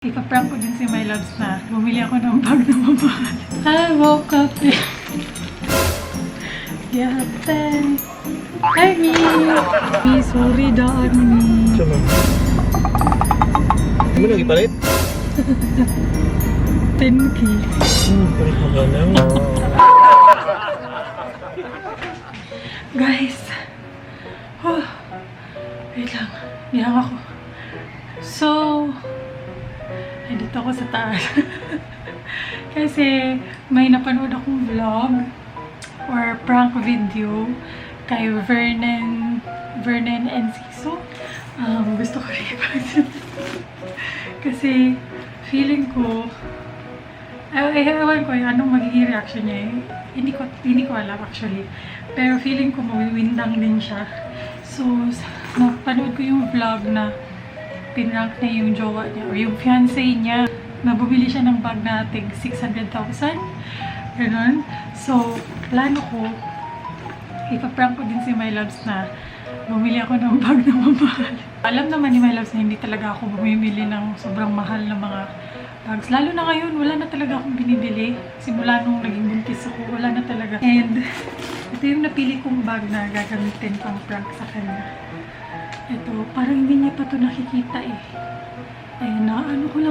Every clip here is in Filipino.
Ipaprank ko din si Mylabs na bumili ako ng bag na mamahal. I woke up yate. Hi, me. Sorry, daan me. Saan mo? Ano lagi palit? 10K. Palit mo ba lang? Guys. Oh, wait lang. Bihang ako. So, dito ako sa taas. Kasi may napanood akong vlog or prank video kay Vernon Enciso. Gusto ko rin kasi feeling ko ewan ko anong magiging reaction niya eh. Hindi ko alam actually. Pero feeling ko mawiwindang din siya. So, napanood ko yung vlog na pinrank na yung jowa niya or yung fiancé niya na bumili siya ng bag na tig 600,000. Ganun. So, plano ko ipaprank ko din si Mylabs na bumili ako ng bag na mamahal. Alam naman ni Mylabs na hindi talaga ako bumibili ng sobrang mahal na mga bags. Lalo na ngayon, wala na talaga akong binibili. Simula nung naging buntis ako, wala na talaga. And ito yung napili kong bag na gagamitin pang prank sa kanya. Ito, parang hindi niya pa ito nakikita eh. Ayun na, nakuha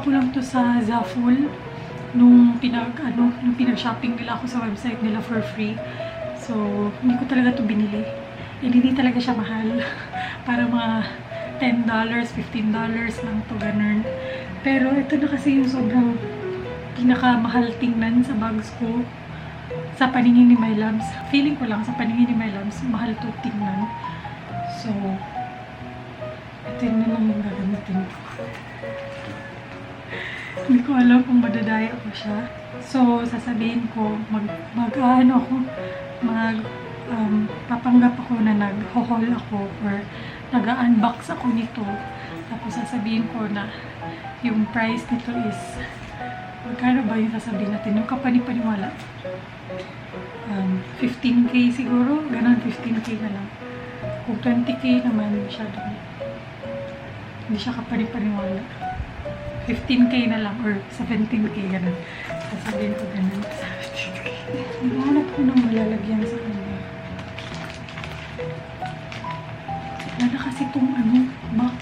ko lang to sa Zaful nung pinag-shopping nila ako sa website nila for free. So, hindi ko talaga to binili. And hindi talaga siya mahal. Para mga $10, $15 lang to, ganun. Pero ito na kasi yung sobrang pinakamahal tingnan sa bags ko. Sa paningin ni Mylabs. Feeling ko lang sa paningin ni Mylabs, mahal to tingnan. So, ito na lang yung gagamitin ko. Hindi ko alam kung madadaya ko siya. So, sasabihin ko, papanggap ako na nag-haul ako or nag-unbox ako nito. Tapos sasabihin ko na yung price nito is, magkano ba yung sasabihin natin? Yung kapani-paniwala. 15K siguro. Ganon, 15K na lang. Kung 20K naman, hindi siya kapani-paniwala. 15K na lang or 17K, gano'n. Sasabihin ko gano'n. 17K. Naghanap ko ng malalagyan sa kanya. Wala na kasi itong box.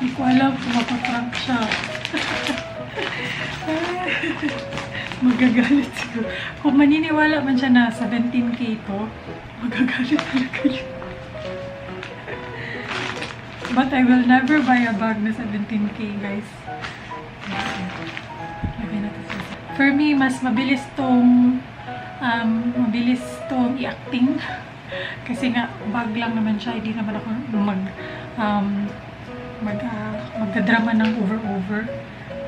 Hindi ko alam kung mapaprank siya. Magagalit siguro. Kung maniniwala man siya na 17K ito, magagalit talaga yun. But I will never buy a bag na 17K, guys. For me, mas mabilis tong i-acting. Kasi nga, bag lang naman siya. Hindi naman ako magdadrama ng over-over.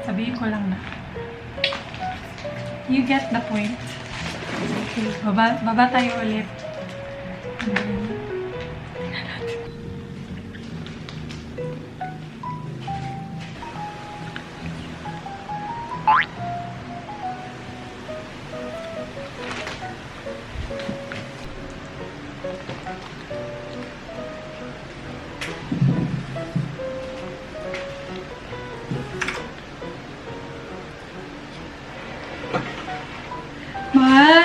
Sabihin ko lang na. You get the point. Okay, baba tayo ulit.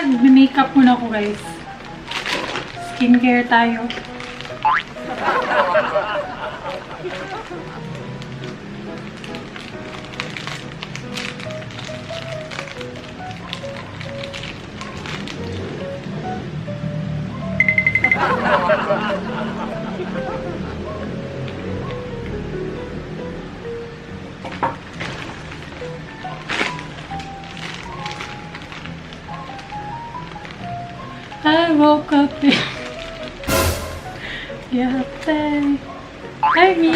Mag-makeup muna ako, guys. Skincare tayo. I woke up yate. Hi, me.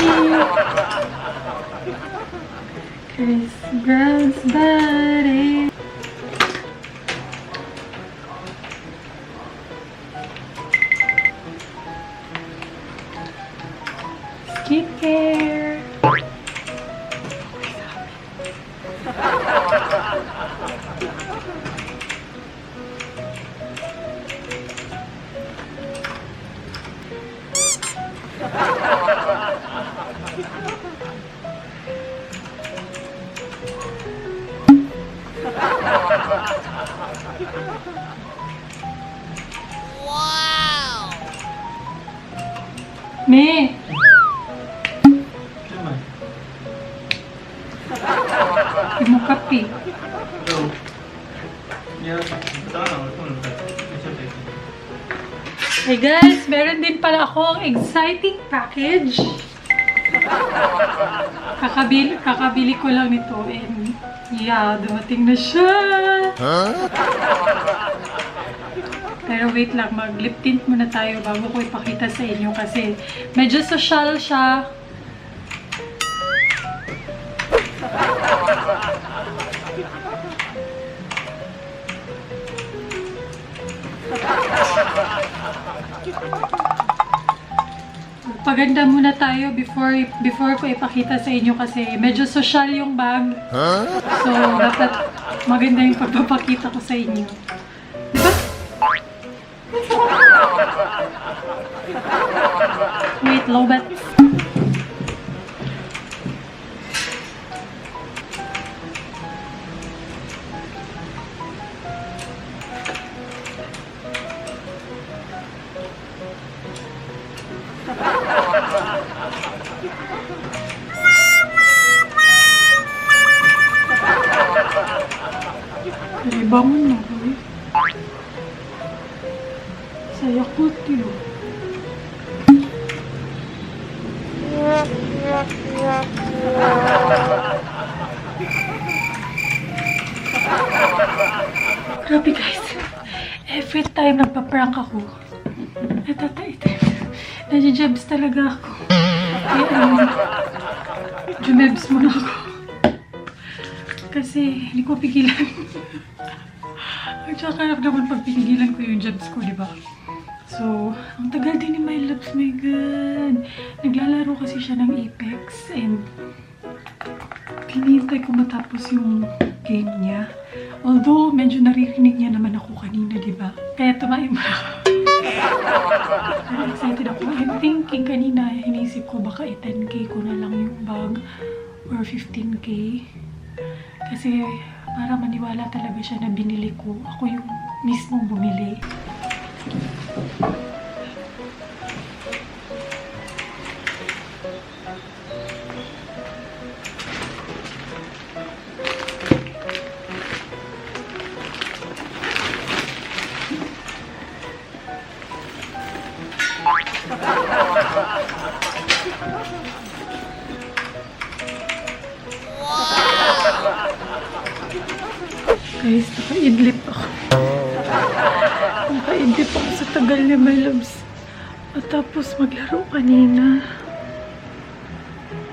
Chris Brown's body. Skincare. Wow! Me! Mo kape. Hey guys, meron din pala akong exciting package. Kakabili ko lang nito and yeah, dumating na siya. Pero wait lang, mag-lip tint muna tayo bago ko ipakita sa inyo kasi medyo social siya. Paganda muna tayo before ko ipakita sa inyo kasi medyo social yung bag. So, dapat maganda yung pagpapakita ko sa inyo. Diba? Wait, lobat. Ay, bangon na ba eh? Saya ko tiyo. Grabe guys. Every time nagpa-prank ako, nadya-jebs talaga ako. Kaya jumebs muna ako. Kasi hindi ko pigilan. At saka naman pag pinigilan ko yung jobs ko, di ba? So, ang tagal din ni Mylabs, my God. Naglalaro kasi siya ng Apex and pinintay ko matapos yung game niya. Although, medyo naririnig niya naman ako kanina, di ba? Kaya tumaim ako. Pero excited ako. I'm thinking kanina, inisip ko baka i-10K ko na lang yung bag or 15K. Kasi para maniwala talaga siya na binili ko. Ako yung mismong bumili. Guys, naka-idlip ako. Naka-idlip ako sa tagal ni Mylabs. At tapos maglaro kanina.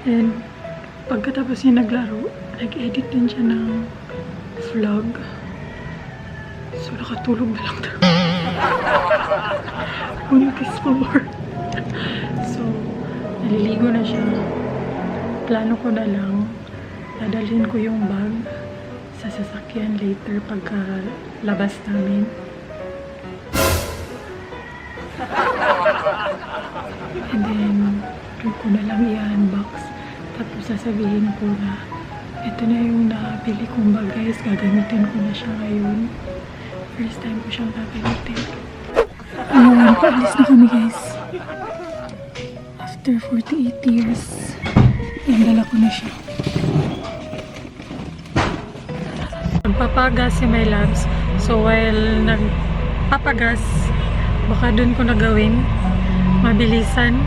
And pagkatapos niya naglaro, nag-edit din siya ng vlog. So, nakatulog na lang talaga. Buntis for. So, naliligo na siya. Plano ko na lang, dadalhin ko yung bag sa sasakyan later pagka labas namin. And then, doon ko na lang i-unbox. Tapos sasabihin ko na ito na yung nabili kong bag guys. Gagamitin ko na siya ngayon. First time ko siyang gagamitin. Ayun, paalis na kami guys. After 48 years, nagdala ko na siya. Nagpapagas si Mylabs. So while nagpapagas, baka dun ko nagawin mabilisan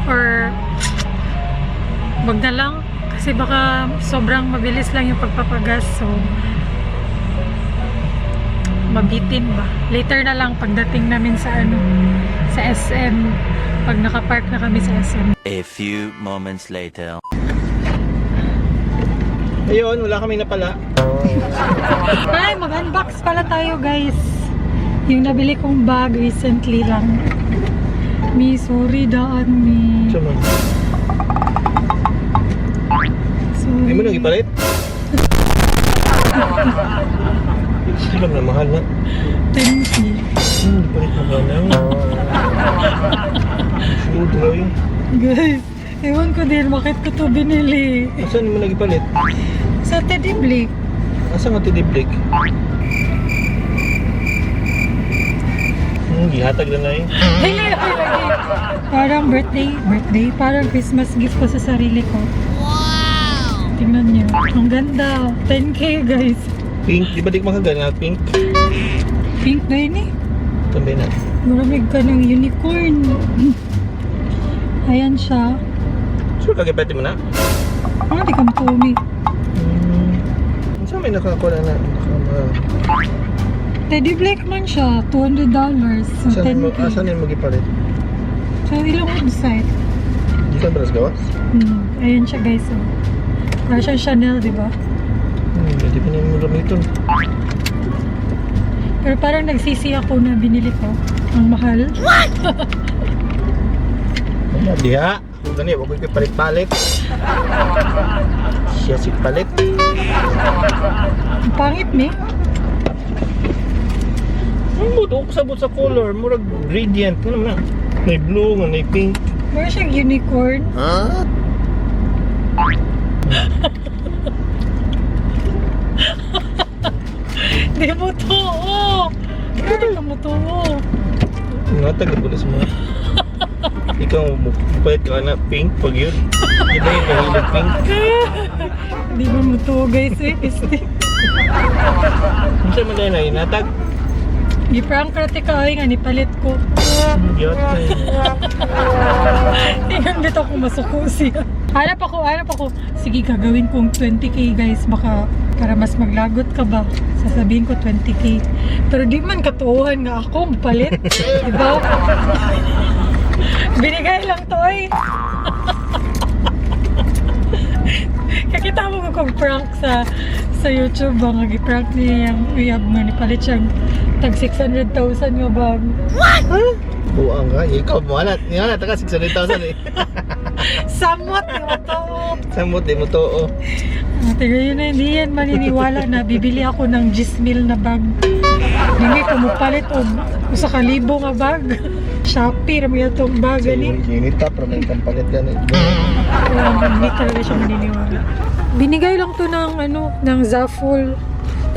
or wag na lang kasi baka sobrang mabilis lang yung pagpapagas. So mabitin ba? Later na lang pagdating namin sa sa SM, pag nakapark na kami sa SM. A few moments later. Ayun, wala kaming napala. Ay, mag-unbox pala tayo guys. Yung nabili kong bag recently lang. Mi, sorry daan mi. Sama. Sorry. Ay mo nang ipalit? Sila na mahal na. 10K. Ipalit na ba lang? Siguro daw yun. Guys, ewan ko din bakit ko to binili. Saan mo nag-ipalit? Sa Teddy Blake. Asa nga tiniblik? Gihatag na eh. Dili ako lagi. Parang birthday, parang Christmas gift ko sa sarili ko. Wow! Tingnan niyo. Ang ganda. 10K guys. Pink, di ba di makagana? Pink. Pink na yun eh. Tambay na. Maramig ka ng unicorn. Ayan siya. Sure kagipati mo na? Ano di kang pumi? Saan may nakakuha na? Teddy Blake man siya. $200. So Saan 10K. yung magipalit? So ilang website? Di ka ba nas gawas? Ayan siya guys. Oh. Para siyang Chanel, di ba? Hindi pa niya mo gamiton. Pero parang nagsisi ako na binili ko. Ang mahal. Wala, diha. Gani, wag ko palit-palit. Siya si palit. Ang pangit me. Ang buto ko sabot sa color, murag gradient. Ano na? May blue, may pink. Meron siyang unicorn. Huh? Di mo to. Di mo to. Natag na bulas mo. Ikaw, mupayat ka na pink pag yun. Di ba yung mahilig pink? Di ba mo to guys eh. Ano siya man na inatag? Gi-prank rati ka ay nga nipalit ko. Yot na yun. Tingnan dito ako masuko siya. Hanap ako. Sige, gagawin kong 20K guys. Baka para mas maglagot ka ba? Sasabihin ko 20K. Pero di man katuuhan nga ako mapalit. Diba? Binigay lang to ay. Kakita mo kung prank sa YouTube ba nga gi-prank niya yung uyab nga nipalit siyang tag 600,000 nga bag. Huh? Buang ka. Ikaw mo alat. Nga na, taka 600,000 eh. Samot, di mo to. Samot, di mo to. Tignan yun na, hindi yan maniniwala na bibili ako ng 10,000 na bag. Hindi ko mapalit o sa 1,000 nga bag. Shopee, rami itong bag. Chinkynita, pero may kampalit ka na. Hindi talaga siya maniniwala. Binigay lang to ng Zaful.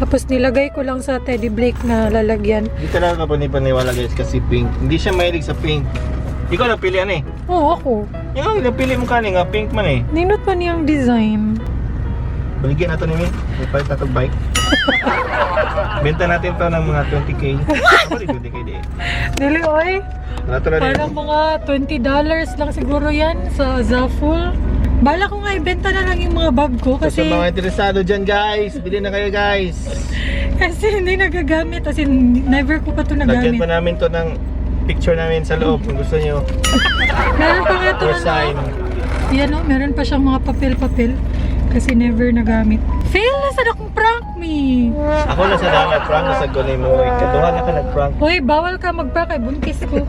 Tapos nilagay ko lang sa Teddy Blake na lalagyan. Hindi talaga ka panipaniwala guys kasi pink. Hindi siya mahilig sa pink. Ikaw napilian eh. Oo, ako. Yung napili mo kani nga pink man eh. Ninot pa niyang design. Baligyan nato ni Mi. May palit na itong bike. Benta natin to ng mga 20K. Ako di 20K di eh. Dili, oy. Parang mga $20 lang siguro yan sa Zaful. Bala ko nga ibenta na lang yung mga bag ko kasi... Sa mga interesado dyan guys, bilhin na kayo guys. Kasi hindi nagagamit. As in, never ko pa ito Lagyan nagamit. pa namin to ng picture namin sa loob kung gusto nyo. Meron pa nga ito Or sign. Yan o, meron pa siyang mga papel-papel. Kasi never nagamit. Fail na sa akong prank me. Ako na sa dagat, prank na sa gunay mo. Ikaduha na ka nag-prank. Hoy, bawal ka mag-prank. Ay, buntis ko.